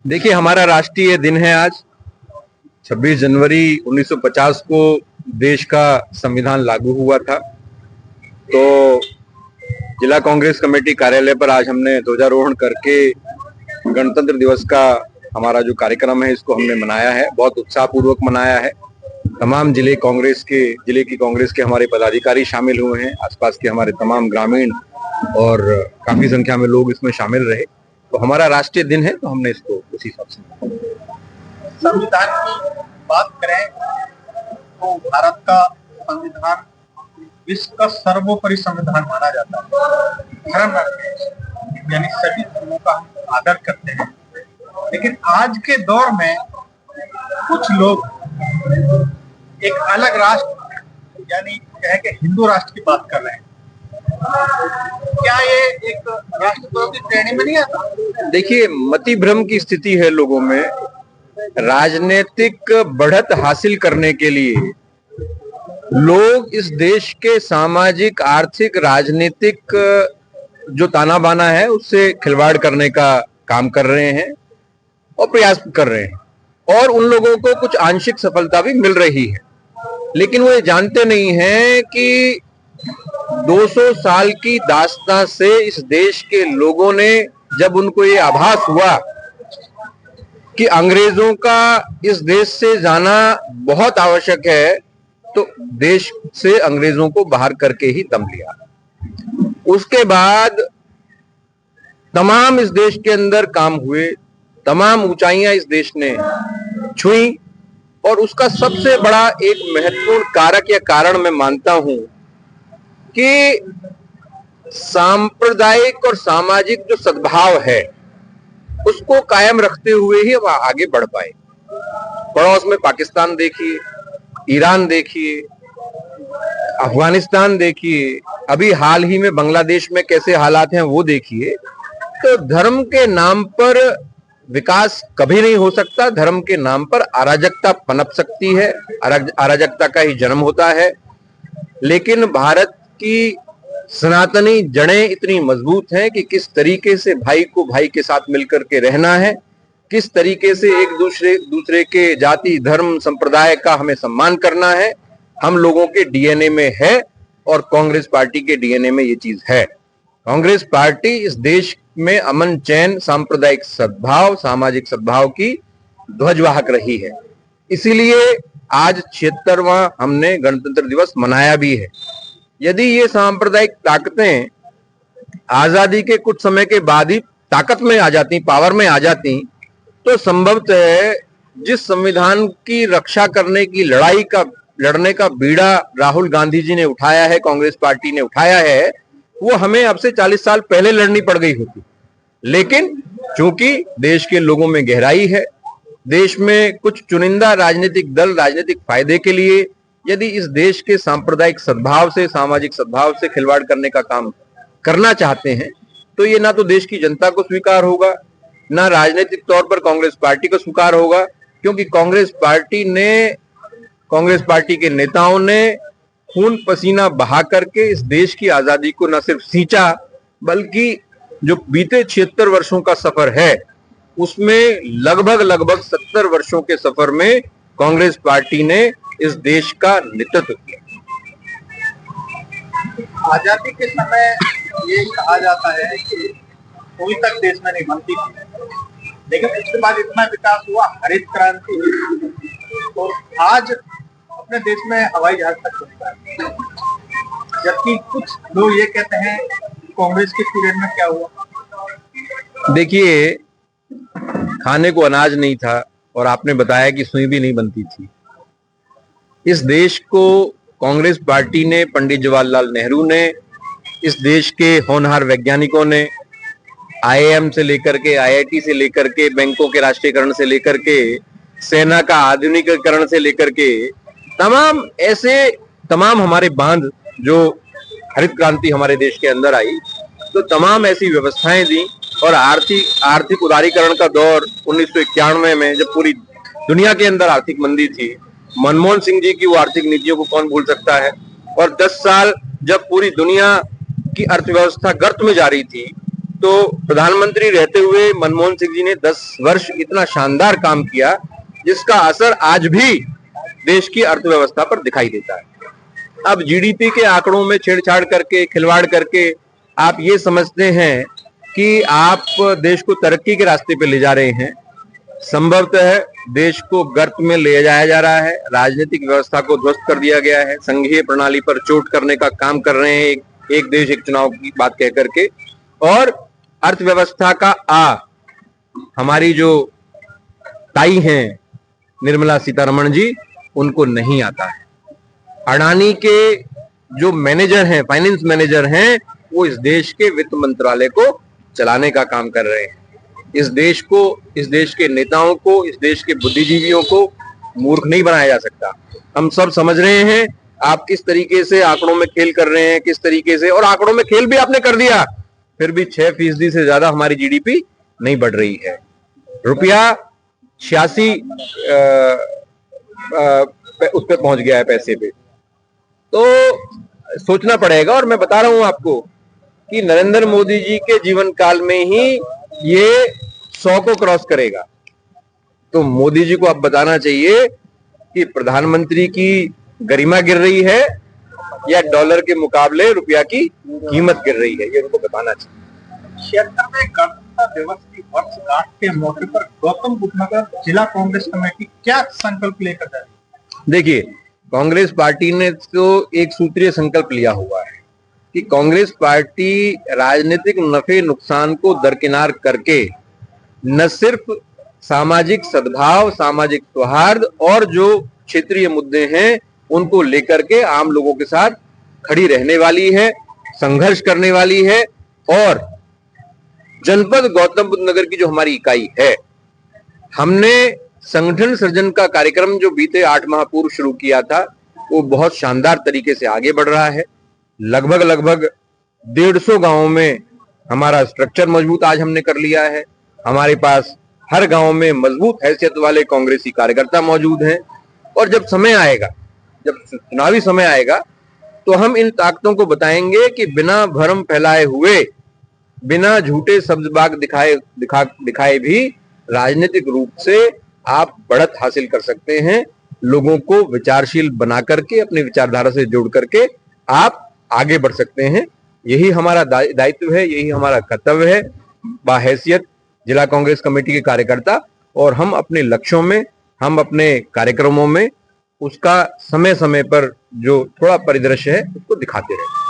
देखिए, हमारा राष्ट्रीय दिन है आज। 26 जनवरी 1950 को देश का संविधान लागू हुआ था। तो जिला कांग्रेस कमेटी कार्यालय पर आज हमने ध्वजारोहण करके गणतंत्र दिवस का हमारा जो कार्यक्रम है इसको हमने मनाया है, बहुत उत्साहपूर्वक मनाया है। तमाम जिले की कांग्रेस के हमारे पदाधिकारी शामिल हुए हैं, आसपास के हमारे तमाम ग्रामीण और काफी संख्या में लोग इसमें शामिल रहे। तो हमारा राष्ट्रीय दिन है, तो हमने इसको उसी हिसाब से। संविधान की बात करें तो भारत का संविधान विश्व का सर्वोपरि संविधान माना जाता है। धर्म यानी सभी धर्मों का हम आदर करते हैं, लेकिन आज के दौर में कुछ लोग एक अलग राष्ट्र यानी कहे कि हिंदू राष्ट्र की बात कर रहे हैं। क्या ये एक राष्ट्र की श्रेणी में नहीं आता? देखिए, मति भ्रम की स्थिति है लोगों में। राजनीतिक बढ़त हासिल करने के लिए लोग इस देश के सामाजिक, आर्थिक, राजनीतिक जो ताना बाना है उससे खिलवाड़ करने का काम कर रहे हैं और प्रयास कर रहे हैं, और उन लोगों को कुछ आंशिक सफलता भी मिल रही है। लेकिन वो ये जानते नहीं हैं कि 200 साल की दास्तां से इस देश के लोगों ने, जब उनको ये आभास हुआ कि अंग्रेजों का इस देश से जाना बहुत आवश्यक है, तो देश से अंग्रेजों को बाहर करके ही दम लिया। उसके बाद तमाम इस देश के अंदर काम हुए, तमाम ऊंचाइयां इस देश ने छुई, और उसका सबसे बड़ा एक महत्वपूर्ण कारक या कारण मैं मानता हूं कि सांप्रदायिक और सामाजिक जो सद्भाव है उसको कायम रखते हुए ही वह आगे बढ़ पाए। पड़ोस में पाकिस्तान देखिए, ईरान देखिए, अफगानिस्तान देखिए, अभी हाल ही में बांग्लादेश में कैसे हालात हैं वो देखिए। तो धर्म के नाम पर विकास कभी नहीं हो सकता, धर्म के नाम पर अराजकता पनप सकती है, अराजकता का ही जन्म होता है। लेकिन भारत की सनातनी जड़ें इतनी मजबूत हैं कि किस तरीके से भाई को भाई के साथ मिलकर के रहना है, किस तरीके से एक दूसरे के जाति, धर्म, संप्रदाय का हमें सम्मान करना है, हम लोगों के डीएनए में है, और कांग्रेस पार्टी के डीएनए में ये चीज है। कांग्रेस पार्टी इस देश में अमन, चैन, सांप्रदायिक सद्भाव, सामाजिक सद्भाव की ध्वजवाहक रही है। इसीलिए आज 76वां हमने गणतंत्र दिवस मनाया भी है। यदि ये सांप्रदायिक ताकतें आजादी के कुछ समय के बाद ही ताकत में आ जाती, पावर में आ जाती, तो संभवतः जिस संविधान की रक्षा करने की लड़ने का बीड़ा राहुल गांधी जी ने उठाया है, कांग्रेस पार्टी ने उठाया है, वो हमें अब से 40 साल पहले लड़नी पड़ गई होती। लेकिन चूंकि देश के लोगों में गहराई है, देश में कुछ चुनिंदा राजनीतिक दल राजनीतिक फायदे के लिए यदि इस देश के सांप्रदायिक सद्भाव से, सामाजिक सद्भाव से खिलवाड़ करने का काम करना चाहते हैं, तो ये ना तो देश की जनता को स्वीकार होगा, ना राजनीतिक तौर पर कांग्रेस पार्टी को स्वीकार होगा। क्योंकि कांग्रेस पार्टी के नेताओं ने खून पसीना बहा करके इस देश की आजादी को न सिर्फ सींचा, बल्कि जो बीते 76 वर्षों का सफर है उसमें लगभग 70 वर्षों के सफर में कांग्रेस पार्टी ने इस देश का नेतृत्व किया। आजादी के समय ये कहा जाता है कि कोई तक देश में नहीं बनती थी, लेकिन उसके बाद इतना विकास हुआ, हरित क्रांति हुई, और आज अपने देश में हवाई जहाज तक बनता है। जबकि कुछ लोग ये कहते हैं कांग्रेस के पीरियड में क्या हुआ। देखिए, खाने को अनाज नहीं था, और आपने बताया कि सुई भी नहीं बनती थी। इस देश को कांग्रेस पार्टी ने, पंडित जवाहरलाल नेहरू ने, इस देश के होनहार वैज्ञानिकों ने, आईआईएम से लेकर के, आईआईटी से लेकर के, बैंकों के राष्ट्रीयकरण से लेकर के, सेना का आधुनिकीकरण से लेकर के, तमाम हमारे बांध, जो हरित क्रांति हमारे देश के अंदर आई, तो तमाम ऐसी व्यवस्थाएं दी। और आर्थिक उदारीकरण का दौर 1991 में, जब पूरी दुनिया के अंदर आर्थिक मंदी थी, मनमोहन सिंह जी की वो आर्थिक नीतियों को कौन भूल सकता है। और 10 साल जब पूरी दुनिया की अर्थव्यवस्था गर्त में जा रही थी, तो प्रधानमंत्री रहते हुए मनमोहन सिंह जी ने 10 वर्ष इतना शानदार काम किया जिसका असर आज भी देश की अर्थव्यवस्था पर दिखाई देता है। अब जीडीपी के आंकड़ों में छेड़छाड़ करके, खिलवाड़ करके आप ये समझते हैं कि आप देश को तरक्की के रास्ते पे ले जा रहे हैं। संभवतः देश को गर्त में ले जाया जा रहा है, राजनीतिक व्यवस्था को ध्वस्त कर दिया गया है, संघीय प्रणाली पर चोट करने का काम कर रहे हैं एक देश एक चुनाव की बात कह करके, और अर्थव्यवस्था का हमारी जो ताई हैं निर्मला सीतारमण जी, उनको नहीं आता है। अडानी के जो मैनेजर हैं, फाइनेंस मैनेजर हैं, वो इस देश के वित्त मंत्रालय को चलाने का काम कर रहे हैं। इस देश को, इस देश के नेताओं को, इस देश के बुद्धिजीवियों को मूर्ख नहीं बनाया जा सकता। हम सब समझ रहे हैं आप किस तरीके से आंकड़ों में खेल कर रहे हैं, किस तरीके से, और आंकड़ों में खेल भी आपने कर दिया, फिर भी 6% से ज्यादा हमारी जीडीपी नहीं बढ़ रही है। रुपया 86 उस पर पहुंच गया है, पैसे पे। तो सोचना पड़ेगा, और मैं बता रहा हूं आपको कि नरेंद्र मोदी जी के जीवन काल में ही ये 100 को क्रॉस करेगा। तो मोदी जी को अब बताना चाहिए कि प्रधानमंत्री की गरिमा गिर रही है या डॉलर के मुकाबले रुपया की कीमत गिर रही है, ये उनको बताना चाहिए। 76वें गणतंत्र दिवस की वर्षगांठ के मौके पर गौतम बुद्ध नगर जिला कांग्रेस कमेटी क्या संकल्प लेकर जा रही है? देखिए, कांग्रेस पार्टी ने तो एक सूत्रीय संकल्प लिया हुआ है कि कांग्रेस पार्टी राजनीतिक नफे नुकसान को दरकिनार करके न सिर्फ सामाजिक सद्भाव, सामाजिक सौहार्द और जो क्षेत्रीय मुद्दे हैं उनको लेकर के आम लोगों के साथ खड़ी रहने वाली है, संघर्ष करने वाली है। और जनपद गौतम बुद्ध नगर की जो हमारी इकाई है, हमने संगठन सृजन का कार्यक्रम जो बीते 8 माह पूर्व शुरू किया था, वो बहुत शानदार तरीके से आगे बढ़ रहा है। लगभग 150 गांवों में हमारा स्ट्रक्चर मजबूत आज हमने कर लिया है। हमारे पास हर गांव में मजबूत हैसियत वाले कांग्रेसी कार्यकर्ता मौजूद हैं। और जब समय आएगा, जब चुनावी समय आएगा, तो हम इन ताकतों को बताएंगे कि बिना भ्रम फैलाए हुए, बिना झूठे सब्जबाग दिखाए भी राजनीतिक रूप से आप बढ़त हासिल कर सकते हैं। लोगों को विचारशील बना करके, अपनी विचारधारा से जोड़ करके आप आगे बढ़ सकते हैं। यही हमारा दायित्व है, यही हमारा कर्तव्य है बाहैसियत जिला कांग्रेस कमेटी के कार्यकर्ता। और हम अपने लक्ष्यों में, हम अपने कार्यक्रमों में उसका समय समय पर जो थोड़ा परिदृश्य है उसको दिखाते रहें।